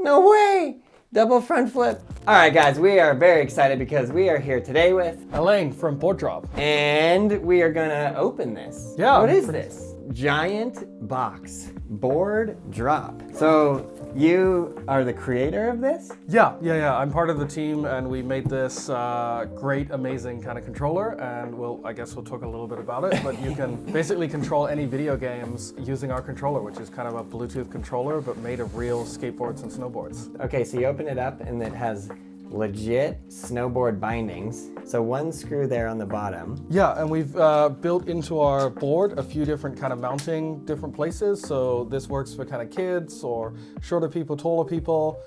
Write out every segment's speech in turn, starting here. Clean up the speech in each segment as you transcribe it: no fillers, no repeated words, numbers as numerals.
No way! Double front flip. All right, guys, we are very excited because we are here today with Elaine from Board Drop. And we are gonna open this. Yeah. What is this? Giant box, Board Drop. So you are the creator of this? Yeah. I'm part of the team, and we made this great, amazing kind of controller. And I guess we'll talk a little bit about it. But you can basically control any video games using our controller, which is kind of a Bluetooth controller, but made of real skateboards and snowboards. Okay, so you open it up, and it has legit snowboard bindings. So one screw there on the bottom. Yeah, and we've built into our board a few different kind of mounting different places. So this works for kind of kids or shorter people, taller people.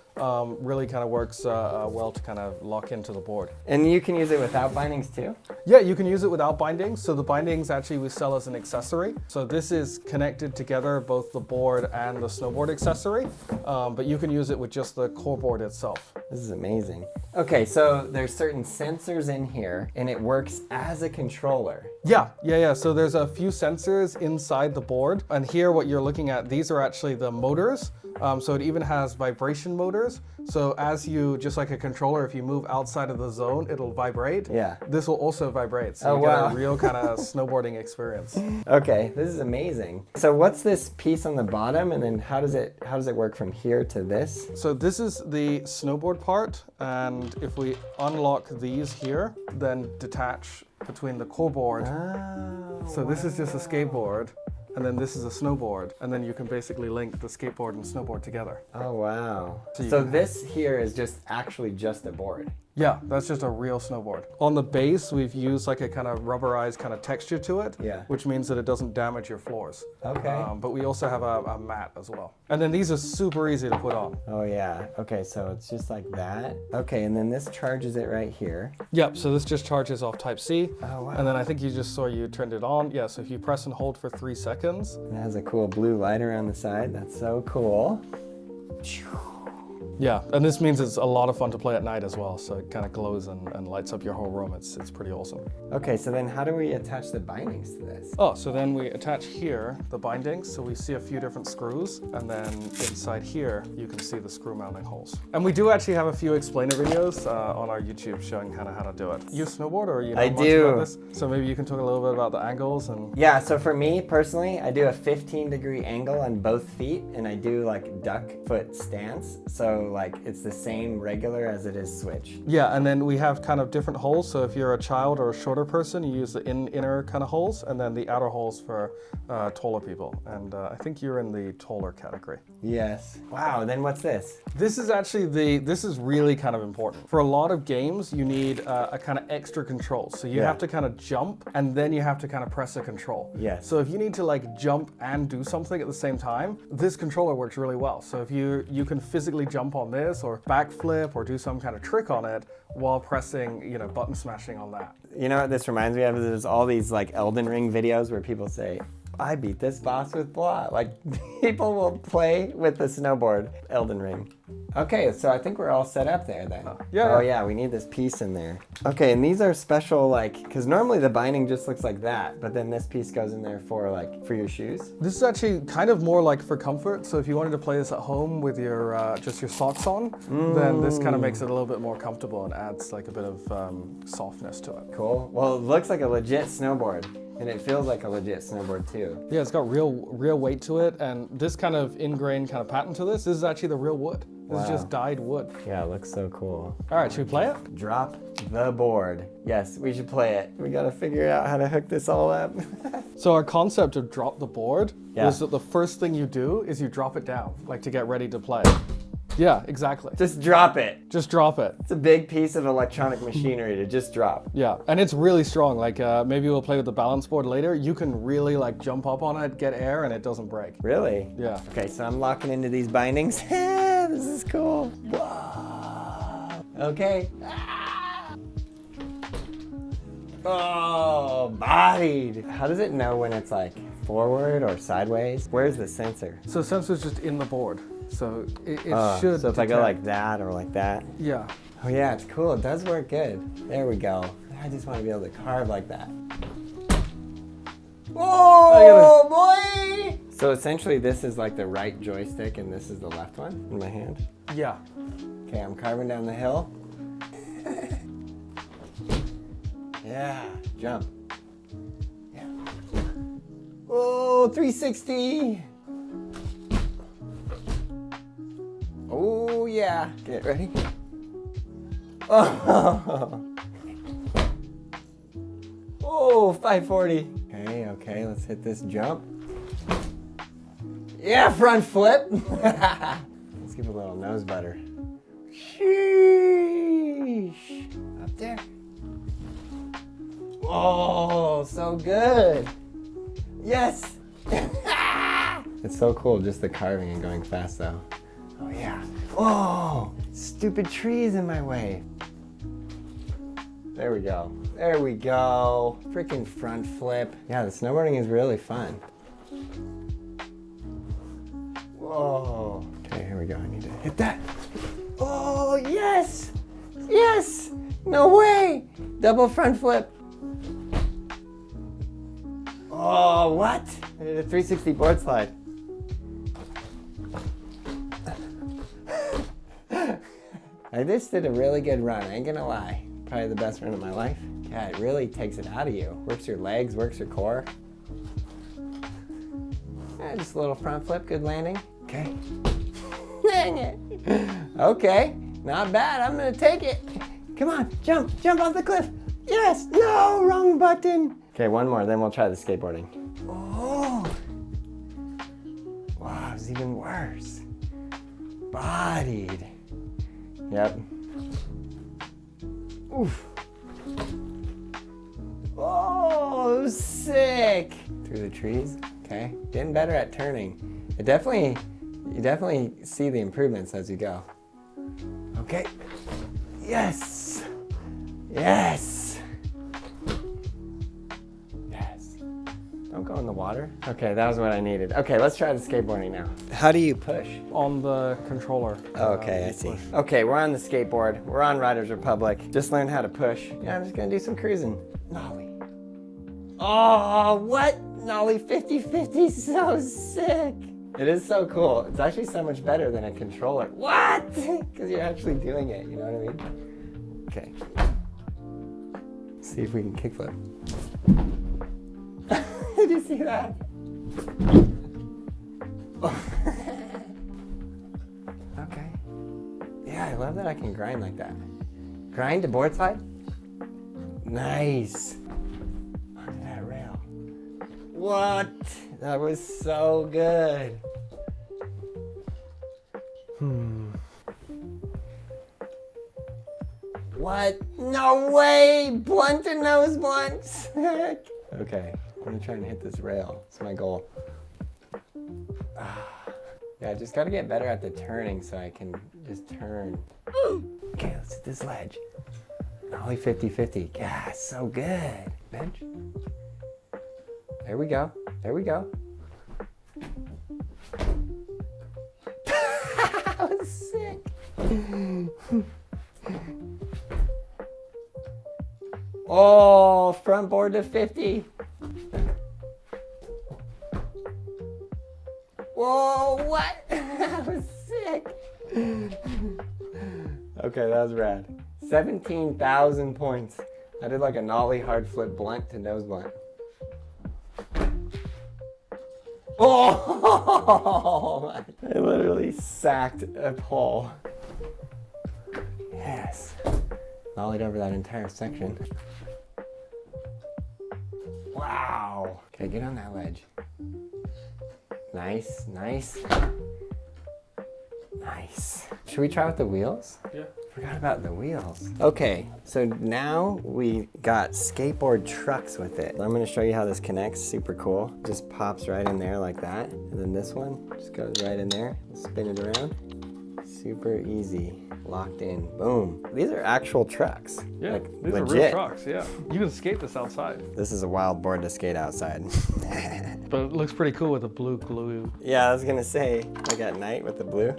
Really kind of works well to kind of lock into the board. And you can use it without bindings too? Yeah, you can use it without bindings. So the bindings actually we sell as an accessory. So this is connected together, both the board and the snowboard accessory. But you can use it with just the core board itself. This is amazing. Okay, so there's certain sensors in here and it works as a controller. Yeah. So there's a few sensors inside the board. And here what you're looking at, these are actually the motors. So it even has vibration motors. So as you, just like a controller, if you move outside of the zone, it'll vibrate. Yeah. This will also vibrate. So you get a real kind of snowboarding experience. Okay, this is amazing. So what's this piece on the bottom, and then how does it work from here to this? So this is the snowboard part. And if we unlock these here, then detach between the core board. So this is just a skateboard. And then this is a snowboard, and then you can basically link the skateboard and snowboard together. Oh, wow. So this here is actually just a board. Yeah, that's just a real snowboard. On the base, we've used like a kind of rubberized kind of texture to it, which means that it doesn't damage your floors. Okay. But we also have a mat as well. And then these are super easy to put on. Oh yeah, okay, so it's just like that. Okay, and then this charges it right here. Yep, so this just charges off Type-C. Oh wow. And then I think you just saw you turned it on. Yeah, so if you press and hold for 3 seconds. It has a cool blue light around the side, that's so cool. Yeah, and this means it's a lot of fun to play at night as well. So it kind of glows and lights up your whole room. It's pretty awesome. Okay, so then how do we attach the bindings to this? Oh, so then we attach here the bindings. So we see a few different screws, and then inside here, you can see the screw mounting holes. And we do actually have a few explainer videos on our YouTube showing kind of how to do it. You snowboard, or you know much about this? So maybe you can talk a little bit about the angles and... Yeah, so for me personally, I do a 15-degree angle on both feet, and I do like duck foot stance. So like it's the same regular as it is switch. Yeah, and then we have kind of different holes. So if you're a child or a shorter person, you use the inner kind of holes, and then the outer holes for taller people. And I think you're in the taller category. Yes. Wow, then what's this? This is actually this is really kind of important. For a lot of games, you need a kind of extra control. So you have to kind of jump, and then you have to kind of press a control. Yes. So if you need to like jump and do something at the same time, this controller works really well. So if you can physically jump on this or backflip or do some kind of trick on it while pressing, button smashing on that. You know what this reminds me of? There's all these like Elden Ring videos where people say, I beat this boss with blah. Like people will play with the snowboard Elden Ring. Okay, so I think we're all set up there then. Oh yeah, we need this piece in there. Okay, and these are special because normally the binding just looks like that, but then this piece goes in there for your shoes. This is actually kind of more like for comfort. So if you wanted to play this at home with your just your socks on, then this kind of makes it a little bit more comfortable and adds like a bit of softness to it. Cool. Well, it looks like a legit snowboard. And it feels like a legit snowboard too. Yeah, it's got real weight to it, and this kind of ingrained kind of pattern to this is actually the real wood. This is just dyed wood. Yeah, it looks so cool. All right, should we play it? Drop the board. Yes, we should play it. We gotta figure out how to hook this all up. So our concept of drop the board is that the first thing you do is you drop it down, like to get ready to play. Yeah, exactly. Just drop it. Just drop it. It's a big piece of electronic machinery to just drop. Yeah, and it's really strong. Like maybe we'll play with the balance board later. You can really like jump up on it, get air, and it doesn't break. Really? Yeah. Okay, so I'm locking into these bindings. This is cool. Whoa. Okay. Oh, bodied. How does it know when it's like forward or sideways? Where's the sensor? So the sensor's just in the board. So it should. So if I go like that or like that? Yeah. Oh yeah, it's cool. It does work good. There we go. I just want to be able to carve like that. Oh, boy! So essentially this is like the right joystick and this is the left one in my hand? Yeah. Okay, I'm carving down the hill. Yeah, jump. Yeah. Oh, 360. Oh, yeah. Get ready. Oh. Oh, 540. Okay, let's hit this jump. Yeah, front flip. Let's give a little nose butter. Sheesh. Up there. Oh, so good. Yes. It's so cool, just the carving and going fast though. Oh yeah. Oh, stupid trees in my way. There we go. There we go. Freaking front flip. Yeah, the snowboarding is really fun. Whoa. Okay, here we go. I need to hit that. Oh, yes. Yes. No way. Double front flip. Oh, what? I did a 360 board slide. I just did a really good run, I ain't gonna lie. Probably the best run of my life. Yeah, it really takes it out of you. Works your legs, works your core. Yeah, just a little front flip, good landing. Okay. Dang it. Okay, not bad, I'm gonna take it. Come on, jump off the cliff. Yes, no, wrong button. Okay, one more, then we'll try the skateboarding. Oh. Wow, it's even worse. Bodied. Yep. Oof. Oh, sick. Through the trees. Okay, getting better at turning. You definitely see the improvements as you go. Okay. Yes. Yes. Yes. Don't go in the water. Okay, that was what I needed. Okay, let's try the skateboarding now. How do you push? On the controller. Okay, I see. Okay, we're on the skateboard. We're on Riders Republic. Just learned how to push. Yeah, I'm just gonna do some cruising. Nollie. Oh, what? Nollie 50-50, so sick. It is so cool. It's actually so much better than a controller. What? Because you're actually doing it, you know what I mean? Okay. Let's see if we can kickflip. Did you see that? Okay. Yeah, I love that I can grind like that. Grind to board slide? Nice. Onto that rail. What? That was so good. What? No way! Blunt to nose blunts. Okay, I'm gonna try and hit this rail. It's my goal. Yeah, I just gotta get better at the turning so I can just turn. Okay, let's hit this ledge. Nollie 50-50. Yeah, so good. Bench. There we go. There we go. That was sick. Oh, front board to 50. Whoa, what? That was sick. Okay, that was rad. 17,000 points. I did like a nollie hard flip blunt to nose blunt. Oh! I literally sacked a pole. Yes. Nollied over that entire section. Wow. Okay, get on that ledge. Nice, nice. Nice. Should we try with the wheels? Yeah. Forgot about the wheels. Okay, so now we got skateboard trucks with it. I'm gonna show you how this connects, super cool. Just pops right in there like that. And then this one just goes right in there, spin it around. Super easy, locked in, boom. These are actual trucks. Yeah, like, these legit. are real trucks, yeah. You can skate this outside. This is a wild board to skate outside. But it looks pretty cool with the blue glue. Yeah, I was gonna say, like at night with the blue.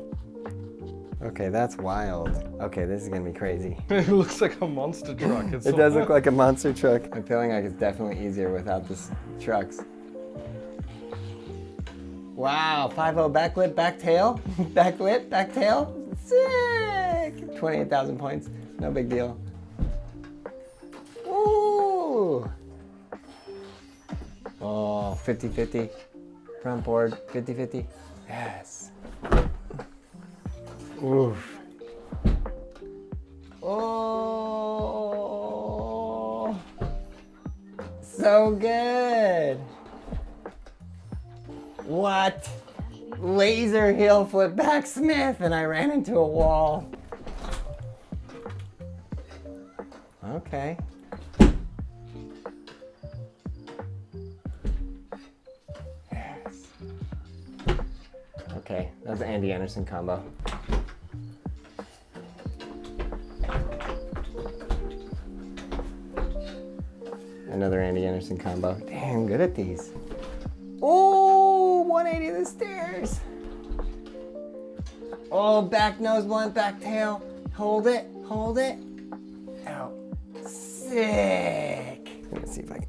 Okay, that's wild. Okay, this is gonna be crazy. It looks like a monster truck. It does look like a monster truck. I'm feeling like it's definitely easier without the trucks. Wow, 5-0 backlip, back tail. Backlip, back tail. Sick. 28,000 points. No big deal. Ooh. Oh, 50-50. Front board, 50-50. Yes. Oof. Oh. So good. What? Laser heel flip back Smith, and I ran into a wall. Okay. Yes. Okay, that was the Andy Anderson combo. Another Andy Anderson combo. Damn, good at these. Oh, 180 the stairs. Oh, back nose blunt, back tail. Hold it, hold it. Out. Sick. Let's see if I can.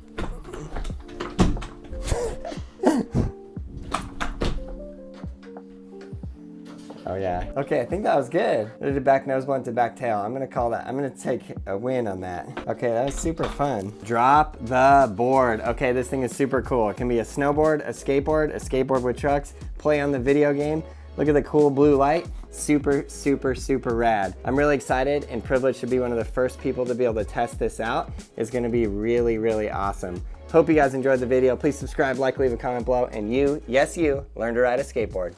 Oh yeah. Okay, I think that was good. I did a back nose blunt to back tail. I'm gonna call that. I'm gonna take a win on that. Okay, that was super fun. Drop the board. Okay, this thing is super cool. It can be a snowboard, a skateboard with trucks, play on the video game. Look at the cool blue light. Super, super, super rad. I'm really excited and privileged to be one of the first people to be able to test this out. It's gonna be really, really awesome. Hope you guys enjoyed the video. Please subscribe, like, leave a comment below, and you, yes you, learn to ride a skateboard.